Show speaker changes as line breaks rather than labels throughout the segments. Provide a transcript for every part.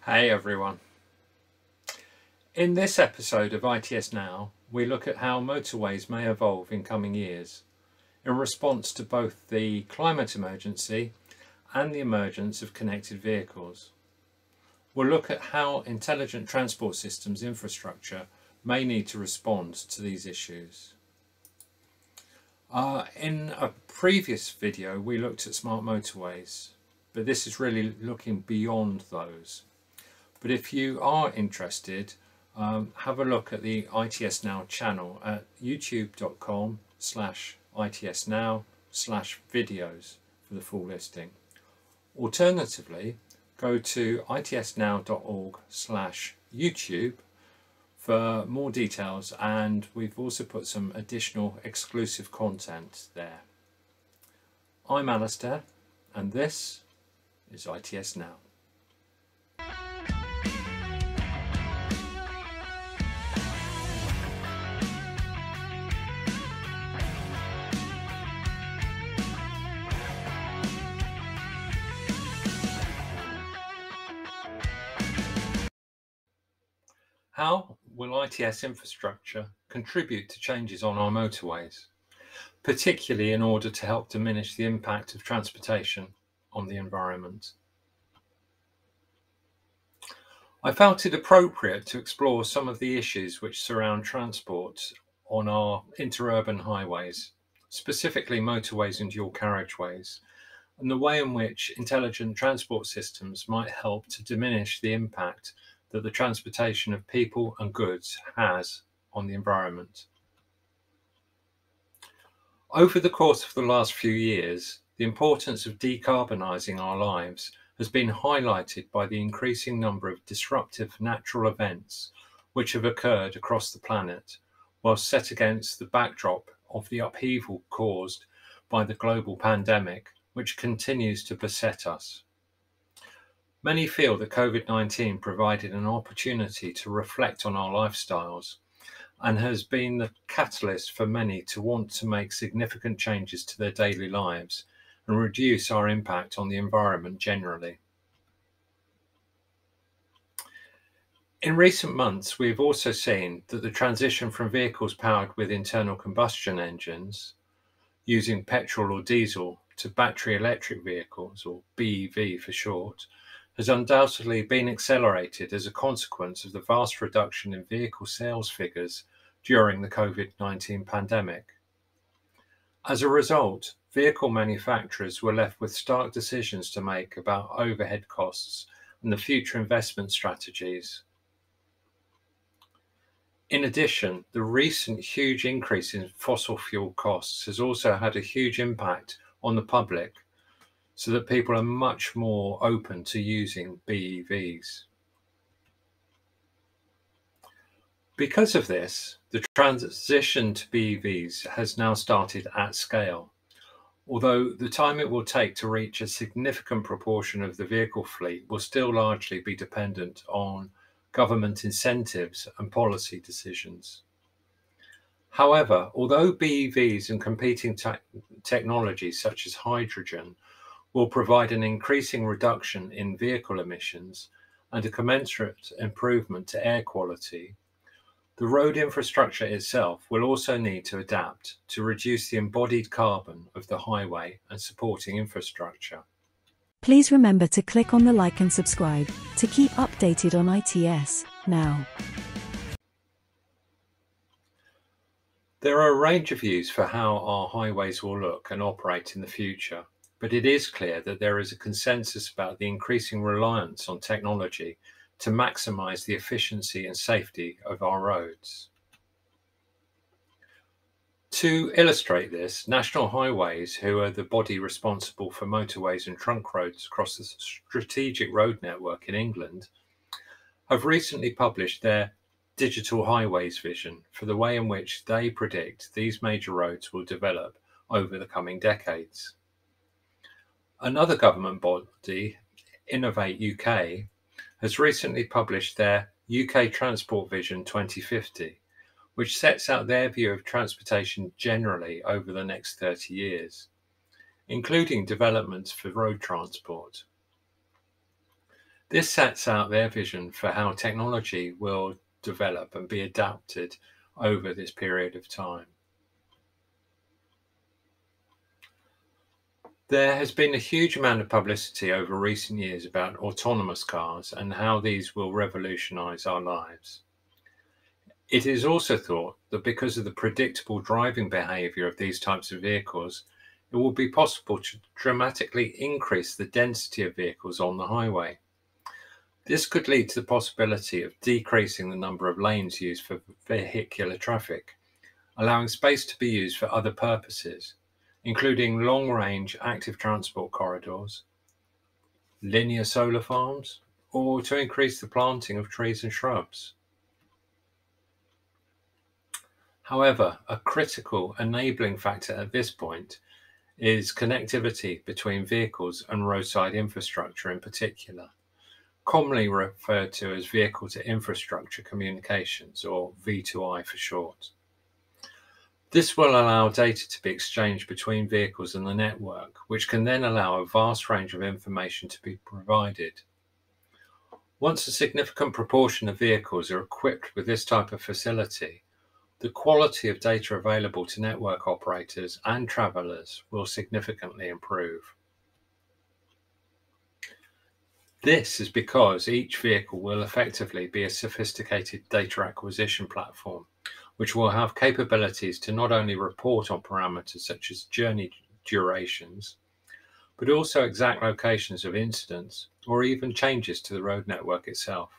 Hey everyone. In this episode of ITS Now, we look at how motorways may evolve in coming years in response to both the climate emergency and the emergence of connected vehicles. We'll look at how intelligent transport systems infrastructure may need to respond to these issues. In a previous video, we looked at smart motorways, but this is really looking beyond those. But if you are interested, have a look at the ITS Now channel at youtube.com/itsnow/videos for the full listing. Alternatively, go to itsnow.org/YouTube for more details, and we've also put some additional exclusive content there. I'm Alistair, and this is ITS Now. How will ITS infrastructure contribute to changes on our motorways, particularly in order to help diminish the impact of transportation on the environment? I felt it appropriate to explore some of the issues which surround transport on our interurban highways, specifically motorways and dual carriageways, and the way in which intelligent transport systems might help to diminish the impact that the transportation of people and goods has on the environment. Over the course of the last few years, the importance of decarbonising our lives has been highlighted by the increasing number of disruptive natural events which have occurred across the planet, while set against the backdrop of the upheaval caused by the global pandemic, which continues to beset us. Many feel that COVID-19 provided an opportunity to reflect on our lifestyles and has been the catalyst for many to want to make significant changes to their daily lives and reduce our impact on the environment generally. In recent months, we have also seen that the transition from vehicles powered with internal combustion engines, using petrol or diesel, to battery electric vehicles, or BEV for short, has undoubtedly been accelerated as a consequence of the vast reduction in vehicle sales figures during the COVID-19 pandemic. As a result, vehicle manufacturers were left with stark decisions to make about overhead costs and the future investment strategies. In addition, the recent huge increase in fossil fuel costs has also had a huge impact on the public, so that people are much more open to using BEVs. Because of this, the transition to BEVs has now started at scale, although the time it will take to reach a significant proportion of the vehicle fleet will still largely be dependent on government incentives and policy decisions. However, although BEVs and competing technologies such as hydrogen will provide an increasing reduction in vehicle emissions and a commensurate improvement to air quality, the road infrastructure itself will also need to adapt to reduce the embodied carbon of the highway and supporting infrastructure.
Please remember to click on the like and subscribe to keep updated on ITS Now.
There are a range of views for how our highways will look and operate in the future, but it is clear that there is a consensus about the increasing reliance on technology to maximize the efficiency and safety of our roads. To illustrate this, National Highways, who are the body responsible for motorways and trunk roads across the strategic road network in England, have recently published their Digital Highways vision for the way in which they predict these major roads will develop over the coming decades. Another government body, Innovate UK, has recently published their UK Transport Vision 2050, which sets out their view of transportation generally over the next 30 years, including developments for road transport. This sets out their vision for how technology will develop and be adapted over this period of time. There has been a huge amount of publicity over recent years about autonomous cars and how these will revolutionize our lives. It is also thought that because of the predictable driving behavior of these types of vehicles, it will be possible to dramatically increase the density of vehicles on the highway. This could lead to the possibility of decreasing the number of lanes used for vehicular traffic, allowing space to be used for other purposes, including long-range active transport corridors, linear solar farms, or to increase the planting of trees and shrubs. However, a critical enabling factor at this point is connectivity between vehicles and roadside infrastructure in particular, commonly referred to as vehicle-to-infrastructure communications, or V2I for short. This will allow data to be exchanged between vehicles and the network, which can then allow a vast range of information to be provided. Once a significant proportion of vehicles are equipped with this type of facility, the quality of data available to network operators and travelers will significantly improve. This is because each vehicle will effectively be a sophisticated data acquisition platform, which will have capabilities to not only report on parameters such as journey durations, but also exact locations of incidents or even changes to the road network itself.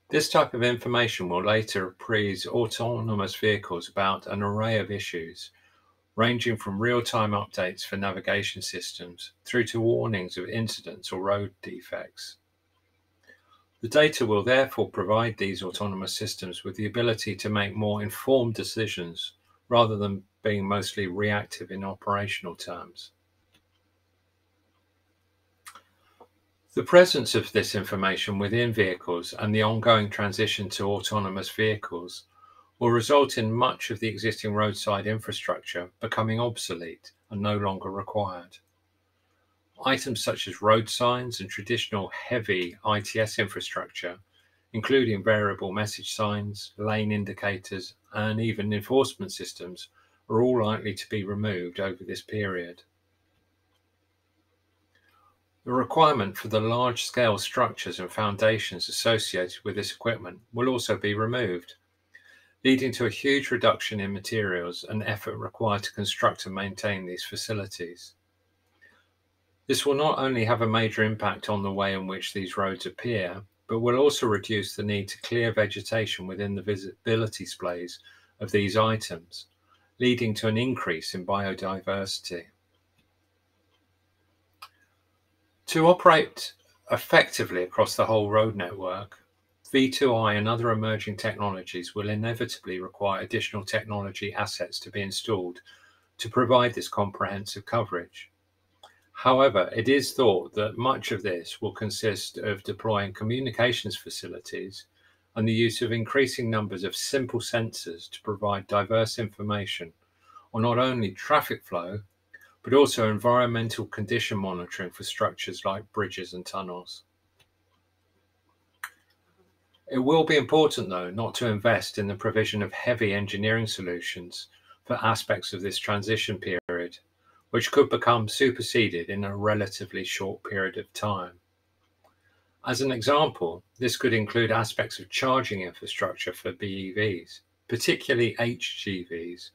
This type of information will later apprise autonomous vehicles about an array of issues, ranging from real-time updates for navigation systems through to warnings of incidents or road defects. The data will therefore provide these autonomous systems with the ability to make more informed decisions rather than being mostly reactive in operational terms. The presence of this information within vehicles and the ongoing transition to autonomous vehicles will result in much of the existing roadside infrastructure becoming obsolete and no longer required. Items such as road signs and traditional heavy ITS infrastructure, including variable message signs, lane indicators, and even enforcement systems, are all likely to be removed over this period. The requirement for the large-scale structures and foundations associated with this equipment will also be removed, leading to a huge reduction in materials and effort required to construct and maintain these facilities. This will not only have a major impact on the way in which these roads appear, but will also reduce the need to clear vegetation within the visibility splays of these items, leading to an increase in biodiversity. To operate effectively across the whole road network, V2I and other emerging technologies will inevitably require additional technology assets to be installed to provide this comprehensive coverage. However, it is thought that much of this will consist of deploying communications facilities and the use of increasing numbers of simple sensors to provide diverse information on not only traffic flow, but also environmental condition monitoring for structures like bridges and tunnels. It will be important, though, not to invest in the provision of heavy engineering solutions for aspects of this transition period, which could become superseded in a relatively short period of time. As an example, this could include aspects of charging infrastructure for BEVs, particularly HGVs,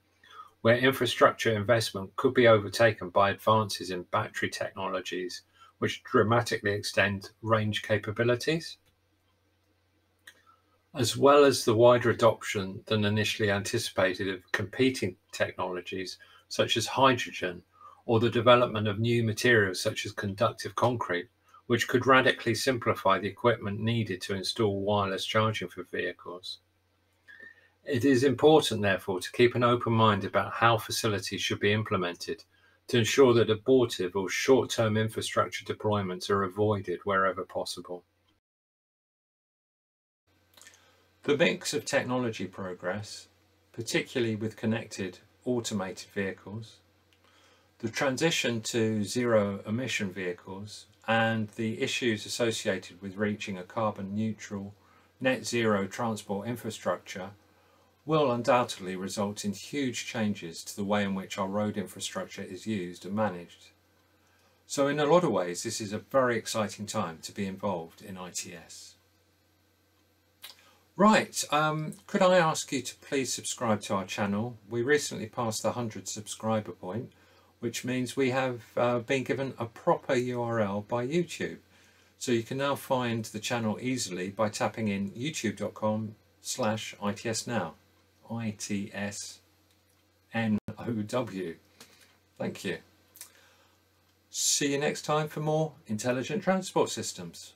where infrastructure investment could be overtaken by advances in battery technologies, which dramatically extend range capabilities, as well as the wider adoption than initially anticipated of competing technologies such as hydrogen, or the development of new materials such as conductive concrete, which could radically simplify the equipment needed to install wireless charging for vehicles. It is important, therefore, to keep an open mind about how facilities should be implemented to ensure that abortive or short-term infrastructure deployments are avoided wherever possible. The mix of technology progress, particularly with connected automated vehicles, the transition to zero-emission vehicles, and the issues associated with reaching a carbon neutral net zero transport infrastructure will undoubtedly result in huge changes to the way in which our road infrastructure is used and managed. So in a lot of ways, this is a very exciting time to be involved in ITS. Right, could I ask you to please subscribe to our channel? We recently passed the 100 subscriber point, which means we have been given a proper URL by YouTube. So you can now find the channel easily by tapping in youtube.com/ITSnow. ITSNOW. Thank you. See you next time for more intelligent transport systems.